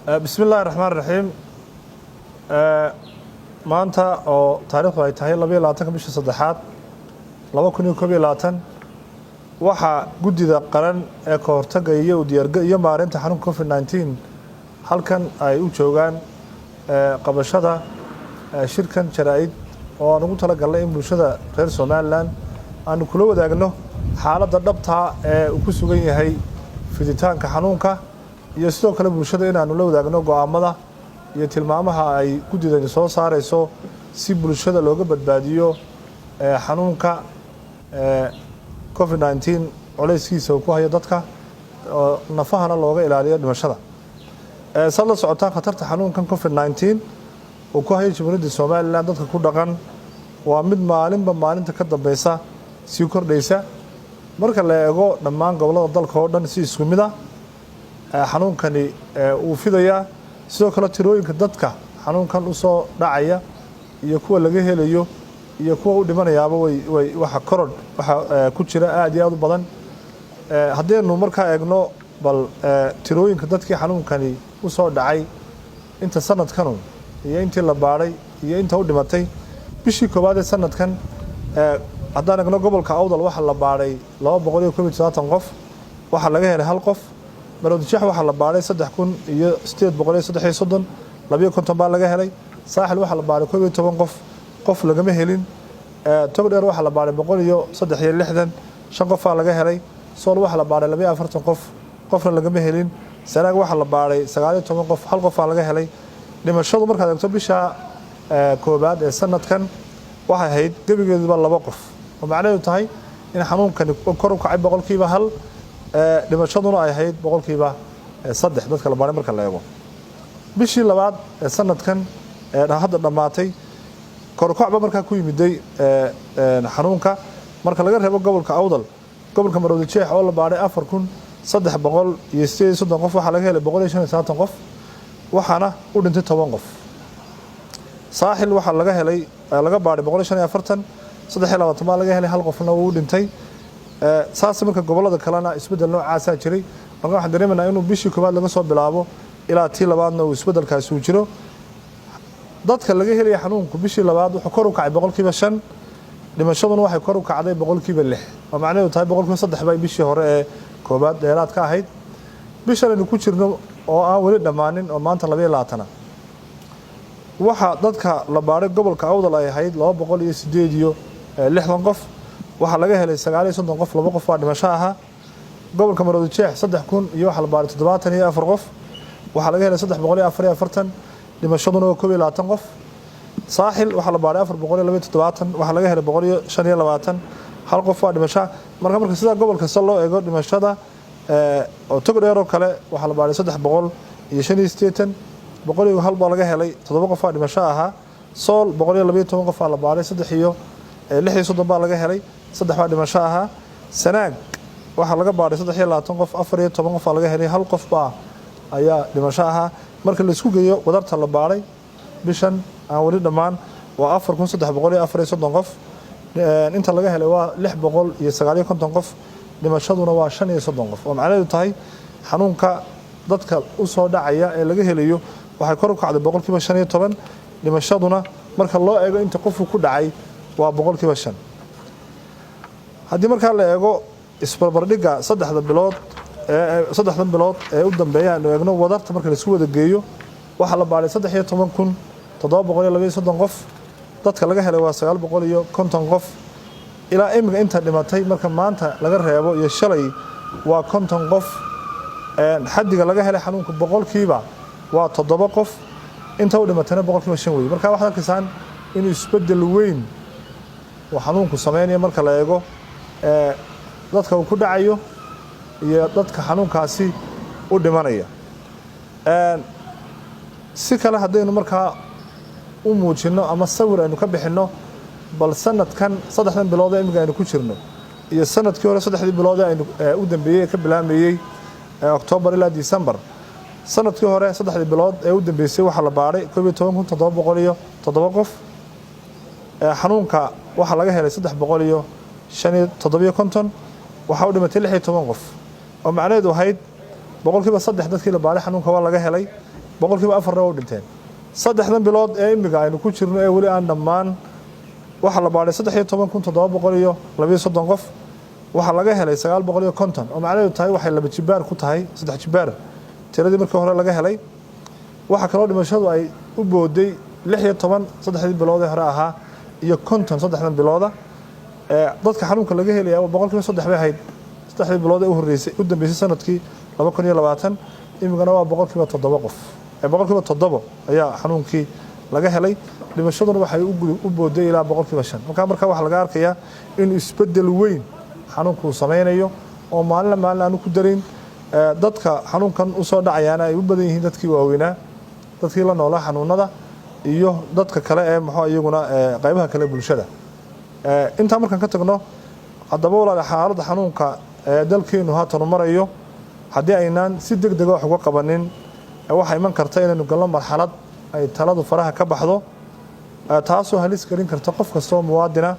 بسم الله الرحمن الرحيم maanta oo taariikhdu ay tahay 22 bisha saddexaad 2021 waxa gudida qaran ee ka hortagga iyo diyaarga iyo maareynta xanuunka COVID-19 halkan ay u joogaan qabashada shirkan jaraa'id oo aan ugu talagalnay in bulshada reer Soomaaliland aan kula wadaagno xaaladda dhabta ee uu ku sugan yahay fiditaanka xanuunka iyo sidoo kale bulshada inaanu la wadaagno go'aamada iyo tilmaamaha ay gudidani soo saarayso si bulshada looga badbaadiyo xanuunka COVID-19 culayskiisa uu ku hayo dadka nafahana looga ilaaliyo dhimashada sababta socota khatarta xanuunkan COVID-19 uu ku hayo Jamhuuriyadda Soomaaliland dadka ku dhaqan waa mid maalinta ka dambaysa si kordhaysa marka la eego dhammaan gobollada dalka oo dhan si isku mid ah xanuunkani uu fidayaa sidoo kale tirooyinka dadka xanuunkan u soo dhacaya iyo kuwa laga helayo iyo kuwa u dhimanayaaba waxa korodh waxa ku jira aad iyo aad u badan haddaynu markaa eegno bal tirooyinka dadkii xanuunkani u soo dhacay inta sanadkan iyo intii la baaray iyo inta u dhimatay bishii koowaad ee sanadkan haddaan eegno gobolka Awdal waxa la baaray 217 qof waxa laga helay hal qof Maroodijeex waxa la baaray 3833 250 baa laga helay Saaxil waxa la baaray 12 qof lagama helin Togdheer waxa la baaray 163 shan qof baa laga helay Sool waxa la baaray 42 qofna lagama helin Sanaag waxa la baaray 19 qof hal qof baa laga helay dhimashadu markaad eegto bisha koobaad ee sanadkan waxa ahayd gabigeeduba 2 qof oo macnaheedu tahay in xanuunkani kor u kacay boqolkiiba hal dhimashaduna ay ahayd boqolkiiba 3 dadka la baaray marka la eego bishii labaad ee sanadkan hadda dhamaatay kor u kacba marka ku yimiday xanuunka marka laga reebo gobolka Awdal gobolka Maroodijeex oo la baaray 4330 qof waxa laga helay 195 qof waxaana u dhintay 10 qof Saaxil waxa laga helay laga baaray 145 23 baa laga helay hal qofna uu dhintay saas marka gobolada kalena isbedel noocaas ah jiray marka waxaan dareemaynaa inuu bishii koobaad laga soo bilaabo ilaa tii labaadna uu isbedelkaas uu jiro dadka laga helay xanuunku bishii labaad wuxuu kor u kacay boqolkiiba 5 dhimashaduna waxay kor u kacday boqolkiiba 6 oo macnaheedu tahay boqolkiiba 3 bay bishii hore ee koobaad dheeraad ka ahayd bishan ku jirno oo aan wali dhamaanin oo maanta 22 waxa dadka la baaray gobolka Awdal ay ahayd 208 qof waxa laga helay 39 qof 2 qof waa dhimasho ah gobolka Maroodijeex 3000 iyo waxa la baaray 74 qof waxa laga helay 344 dhimashaduna waa 12 qof Saaxil waxa la baaray 427 waxa laga helay 125 hal qof waa dhimasho marka sida gobolka soo loo eego dhimashada oo Togdheer oo kale waxa la baaray 385 boqoliyo hal baa laga helay 7 qof waa dhimasho ah Sool 112 qof la baaray 36 baa laga helay 3 baa dhimasho ah Sanaag waxa laga baaray 23 qof 14 qof laga helay hal qof baa ayaa dhimasho ah marka la isku geeyo wadarta la baaray bishan aan wali dhamaan waa 4340 qof inta laga helay waa 659 qof dhimashaduna waa 35 qof oo macnaheedu tahay xanuunka dadka u soo dhacaya ee laga helayo waxay kor u kacday boqolkiiba 15 dhimashaduna marka loo eego inta qof ku dhacay waa boqolkiiba 5 haddii marka la eego isbarbardhigga saddexdan bilood ee u dambeeyay aan eegno wadarta marka la isku wada geeyo waxa la baaray 13723 qof dadka laga helay waa 950 qof ilaa imika inta dhimatay marka maanta laga reebo iyo shalay waa 50 qof xaddiga laga helay xanuunka boqolkiiba waa 7 qof inta u dhimatayna boqolkiiba 5 weey marka waxa arkaysan inuu isbedel weyn oo xanuunku sameeyay marka la eego dadka uu ku dhacayo iyo dadka xanuunkaasi u dhimanaya si kale hadaynu markaa u muujino ama sawir aynu ka bixino bal sanadkan saddexdan bilood ee imika aynu ku jirno iyo sanadkii hore saddexdii bilood ee aynu u dambeeyay ka bilaamayay October ilaa December sanadkii hore saddexdii bilood ee u dambeysay waxa la baaray 12707 qof xanuunka waxa laga helay 357 waxa u dhimatay 16 qof oo macnaheedu ahayd boqolkiiba 3 dadkii la baaray xanuunka waa laga helay boqolkiiba 4 oo dhinteen saddexdan bilood ee imiga aynu ku jirno ee wali aan dhammaan waxa la baaray 13,732 qof waxa laga helay 950 oo macnaheedu tahay waxay laba jibaar ku tahay saddex jibaar tiradii markii hore laga helay waxa kale oo dhimashadu ay u booday 16 saddexdii bilood ee hore ahaa iyo 50 saddexdan bilooda dadka xanuunka laga helay boqolkiiba 3 bay ahayd saddexdii bilood ee u horeysay u dambeysay sanadkii 2020 imigana waa boqolkiiba 7 qof boqolkiiba 7 ayaa xanuunkii laga helay dhimashaduna waxay u booday ilaa boqolkiiba 5 marka waxa laga arkayaa in isbedel weyn xanuunku sameeynayo oo maalin aanu ku darin dadka xanuunkan u soo dhacayana ay u badan yihiin dadkii waaweynaa dadkii la noolaa xanuunada iyo dadka kale ee maxaa iyaguna qaybaha kale bulshada inta markaan ka tagno hadaba walaal xaaladda xanuunka dalkeenu haatan marayo hadii aynaan si degdeg ah wax uga qabanin waxa iman karta inaynu galno marxalad ay taladu faraha ka baxdo taasoo halis gelin karta qof kasta oo muwaadina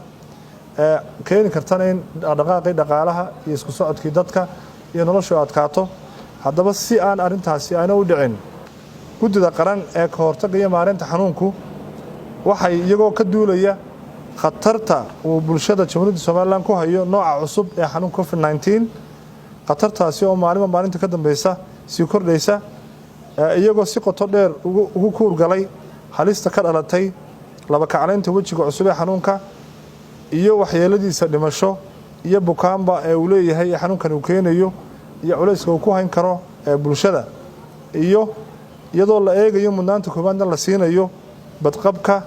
keeni kartana in dhaqaalaha iyo isku socodkii dadka iyo nolosha adkaato hadaba si aan arintaasi ayna u dhicin guddida qaran ee ka hortagga iyo maareynta xanuunku waxay iyagoo ka duulaya khatarta uu bulshada Jamhuuriyadda Soomaaliland ku hayo nooca cusub ee xanuunka COVID-19 khatartaasi oo maalinta ka dambaysa si kordhaysa iyagoo si qoto dheer ugu kuurgalay halista ka dhalatay laba kacleynta wajiga cusub ee xanuunka iyo waxyeeladiisa dhimasho iyo bukaanba ee uu leeyahay xanuunkan uu keenayo iyo culayska uu ku hayn karo bulshada iyadoo la eegayo mudnaanta koobaadna la siinayo badqabka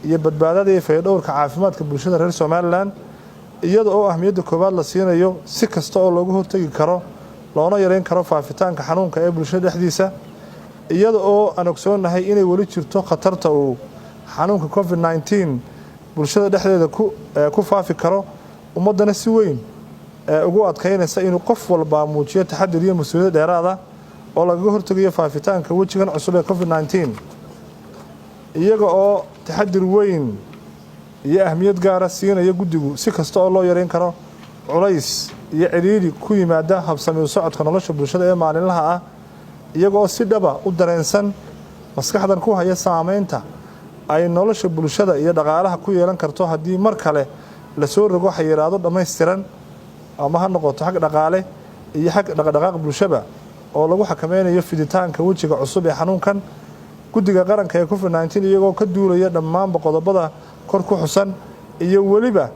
iyo badbaadada iyo fayadhowrka caafimaadka bulshada reer Soomaaliland iyadoo oo ahmiyadda koobaad la siinayo si kasta oo looga hortagi karo loona yareyn karo faafitaanka xanuunka ee bulshada dhexdiisa iyadoo oo aan ogsoonahay inay wali jirto khatarta uu xanuunka COVID-19 bulshada dhexdeeda ku faafi karo ummadana si weyn ugu adkaynaysa inuu qof walba muujiyo taxadir iyo mas'uuliyad dheeraad ah oo laga hortagayo faafitaanka wajigan cusub ee COVID-19 iyaga oo taxadir weyn iyo ahmiyad gaar ah siinaya guddigu si kasta oo loo yareyn karo culays iyo ciriiri ku yimaada habsami u socodka nolosha bulshada ee maalinlaha ah iyaga oo si dhaba u dareensan maskaxdan ku haya saameynta ay nolosha bulshada iyo dhaqaalaha ku yeelan karto haddii mar kale la soo rogo xayiraado dhammaystiran ama ha noqoto xag dhaqaale iyo xag dhaqdhaqaaq bulshada oo lagu xakameynayo fiditaanka wajiga cusub ee xanuunkan guddiga qaranka ee COVID-19 iyagoo ka duulaya dhammaan qodobada kor ku xusan iyo waliba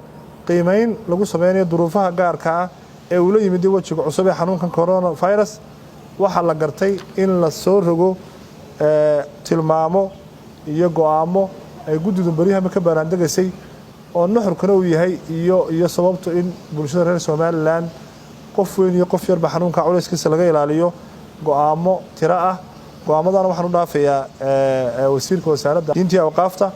qiimeyn lagu sameeyo duruufaha gaarka ah ee uu la yimid wajiga cusub ee xanuunkan coronavirus waxa la gartay in la soo rogo tilmaamo iyo go'aamo ay guddidu bariyaha ka baaraandegaysay oo nuxurkana uu yahay iyo sababto in bulshada reer Soomaaliland qof weyn iyo qof yarba xanuunka culayskiisa laga ilaaliyo go'aamo tira ah go'aamadana waxaan u dhaafayaa wasiirka wasaaradda diinta iyo awqaafta